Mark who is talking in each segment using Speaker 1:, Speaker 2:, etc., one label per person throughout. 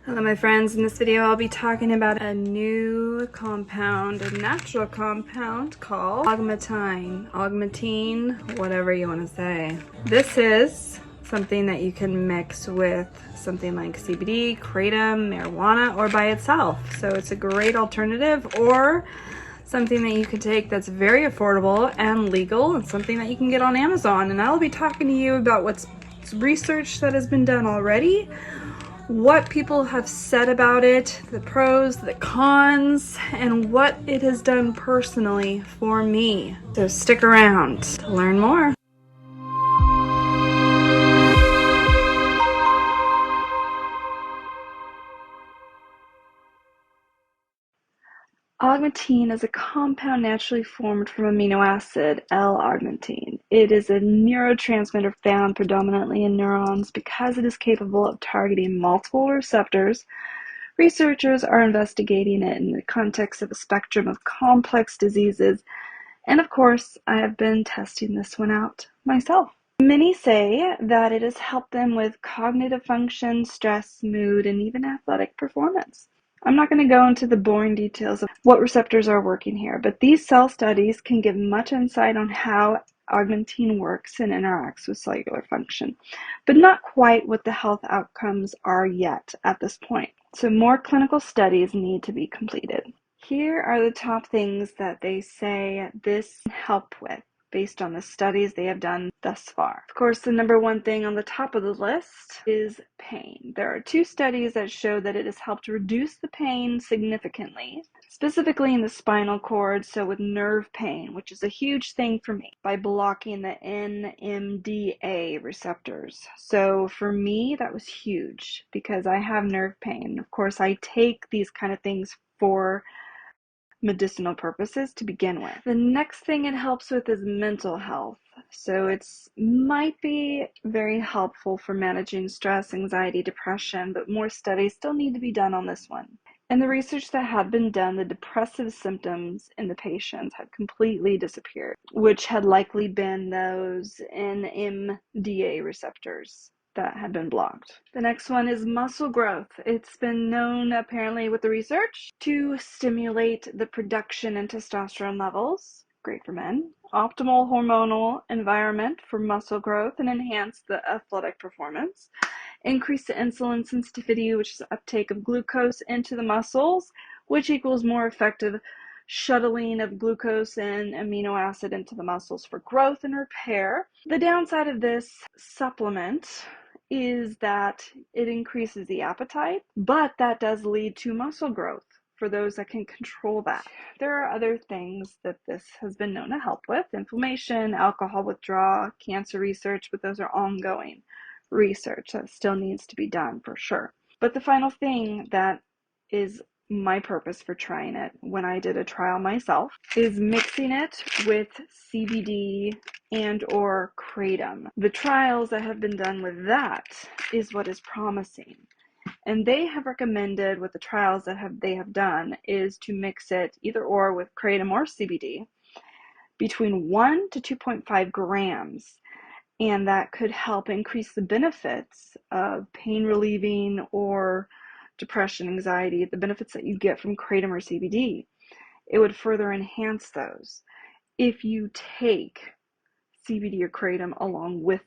Speaker 1: Hello my friends, in this video I'll be talking about a new compound, a natural compound called Agmatine, whatever you want to say. This is something that you can mix with something like CBD, Kratom, marijuana, or by itself. So it's a great alternative, or something that you can take that's very affordable and legal, and something that you can get on Amazon. And I'll be talking to you about what's research that has been done already, what people have said about it, the pros, the cons, and what it has done personally for me. So stick around to learn more. Agmatine is a compound naturally formed from amino acid L-arginine. It is a neurotransmitter found predominantly in neurons. Because it is capable of targeting multiple receptors, researchers are investigating it in the context of a spectrum of complex diseases, and of course, I have been testing this one out myself. Many say that it has helped them with cognitive function, stress, mood, and even athletic performance. I'm not going to go into the boring details of what receptors are working here, but these cell studies can give much insight on how Agmatine works and interacts with cellular function, but not quite what the health outcomes are yet at this point. So more clinical studies need to be completed. Here are the top things that they say this can help with, based on the studies they have done thus far. Of course, the number one thing on the top of the list is pain. There are 2 studies that show that it has helped reduce the pain significantly, specifically in the spinal cord, so with nerve pain, which is a huge thing for me, by blocking the NMDA receptors. So for me, that was huge because I have nerve pain. Of course, I take these kind of things for medicinal purposes to begin with. The next thing it helps with is mental health. So it's might be very helpful for managing stress, anxiety, depression, but more studies still need to be done on this one. In the research that had been done, the depressive symptoms in the patients had completely disappeared, which had likely been those NMDA receptors that had been blocked. The next one is muscle growth. It's been known, apparently with the research, to stimulate the production in testosterone levels, great for men, optimal hormonal environment for muscle growth and enhance the athletic performance, increase the insulin sensitivity, which is uptake of glucose into the muscles, which equals more effective shuttling of glucose and amino acid into the muscles for growth and repair. The downside of this supplement is that it increases the appetite, but that does lead to muscle growth for those that can control that. There are other things that this has been known to help with: inflammation, alcohol withdrawal, cancer research, but those are ongoing research that still needs to be done for sure. But the final thing that is my purpose for trying it, when I did a trial myself, is mixing it with CBD and or Kratom. The trials that have been done with that is what is promising. And they have recommended, with the trials that they have done, is to mix it either or with Kratom or CBD between 1 to 2.5 grams. And that could help increase the benefits of pain relieving or depression, anxiety, the benefits that you get from Kratom or CBD. It would further enhance those if you take CBD or Kratom along with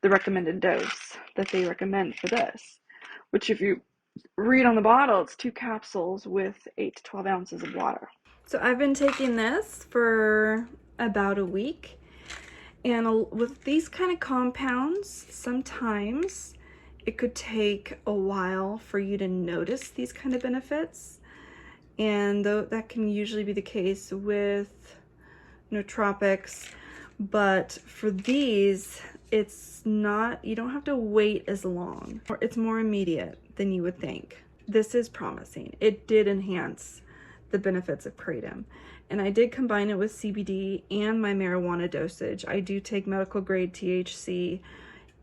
Speaker 1: the recommended dose that they recommend for this, which if you read on the bottle, it's 2 capsules with 8 to 12 ounces of water. So I've been taking this for about a week, and with these kind of compounds, sometimes it could take a while for you to notice these kind of benefits, and that can usually be the case with nootropics. But for these, it's not, you don't have to wait as long. It's more immediate than you would think. This is promising. It did enhance the benefits of Kratom. And I did combine it with CBD and my marijuana dosage. I do take medical grade THC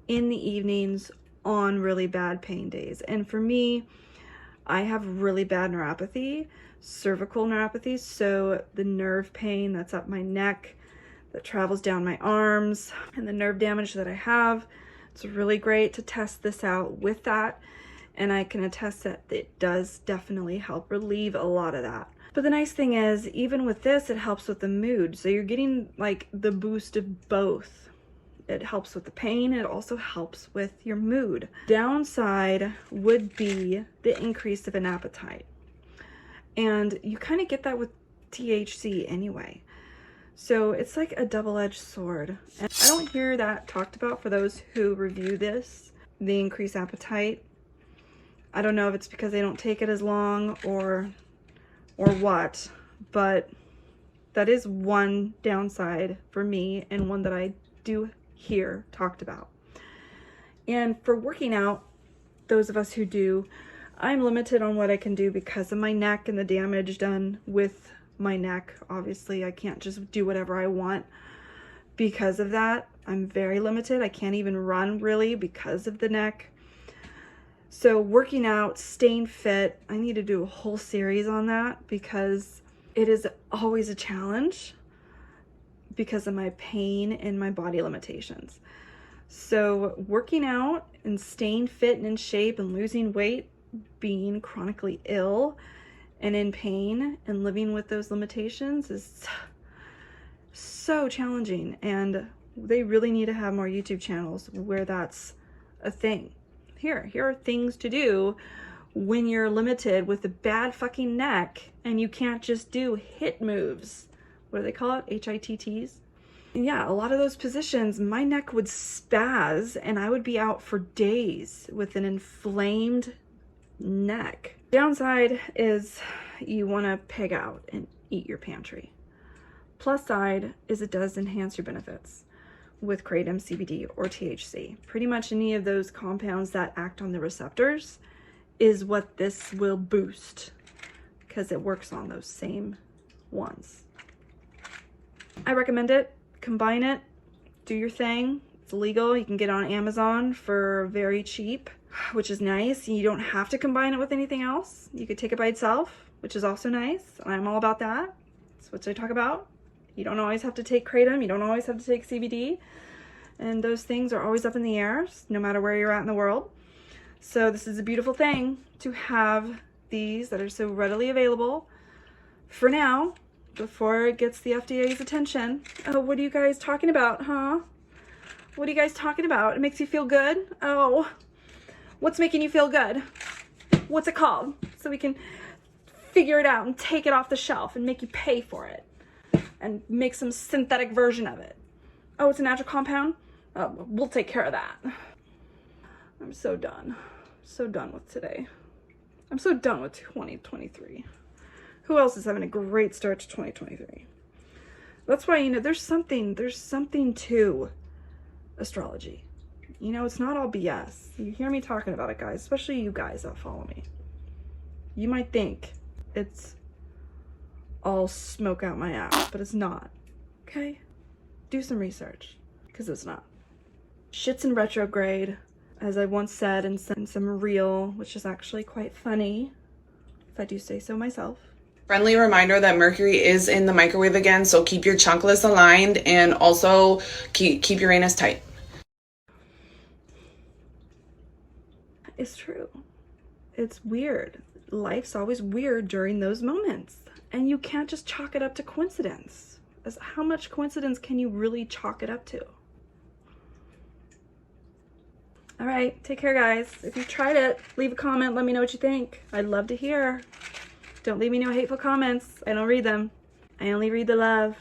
Speaker 1: in the evenings on really bad pain days. And for me, I have really bad neuropathy, cervical neuropathy. So the nerve pain that's up my neck, that travels down my arms, and the nerve damage that I have, it's really great to test this out with that And I can attest that it does definitely help relieve a lot of that. But the nice thing is, even with this, it helps with the mood. So you're getting like the boost of both. It helps with the pain. It also helps with your mood. Downside would be the increase of an appetite. And you kind of get that with THC anyway. So it's like a double-edged sword. And I don't hear that talked about for those who review this, the increased appetite. I don't know if it's because they don't take it as long or what, but that is one downside for me and one that I do hear talked about. And for working out, those of us who do, I'm limited on what I can do because of my neck and the damage done with my neck. Obviously, I can't just do whatever I want because of that. I'm very limited. I can't even run really because of the neck. So working out, staying fit, I need to do a whole series on that because it is always a challenge because of my pain and my body limitations. So working out and staying fit and in shape and losing weight, being chronically ill and in pain and living with those limitations is so challenging. And they really need to have more YouTube channels where that's a thing. Here are things to do when you're limited with a bad fucking neck and you can't just do hit moves. What do they call it? HITTs? Yeah, a lot of those positions, my neck would spaz and I would be out for days with an inflamed neck. Downside is you want to pig out and eat your pantry. Plus side is it does enhance your benefits with Kratom, CBD, or THC. Pretty much any of those compounds that act on the receptors is what this will boost because it works on those same ones. I recommend it. Combine it. Do your thing. It's legal. You can get it on Amazon for very cheap, which is nice. You don't have to combine it with anything else. You could take it by itself, which is also nice. I'm all about that. That's what I talk about. You don't always have to take Kratom. You don't always have to take CBD. And those things are always up in the air, no matter where you're at in the world. So this is a beautiful thing to have these that are so readily available for now, before it gets the FDA's attention. Oh, what are you guys talking about, huh? What are you guys talking about? It makes you feel good? Oh, what's making you feel good? What's it called? So we can figure it out and take it off the shelf and make you pay for it and make some synthetic version of it. Oh, it's a natural compound? Oh, we'll take care of that. I'm so done. So done with today. I'm so done with 2023. Who else is having a great start to 2023? That's why, there's something to astrology. It's not all BS. You hear me talking about it, guys, especially you guys that follow me. You might think it's all smoke out my ass, but it's not. Okay? Do some research, because it's not. Shit's in retrograde, as I once said in some reel, which is actually quite funny, if I do say so myself.
Speaker 2: Friendly reminder that Mercury is in the microwave again, so keep your chunk list aligned and also keep Uranus tight.
Speaker 1: It's true. It's weird. Life's always weird during those moments. And you can't just chalk it up to coincidence. How much coincidence can you really chalk it up to? All right, take care, guys. If you've tried it, leave a comment. Let me know what you think. I'd love to hear. Don't leave me no hateful comments. I don't read them. I only read the love.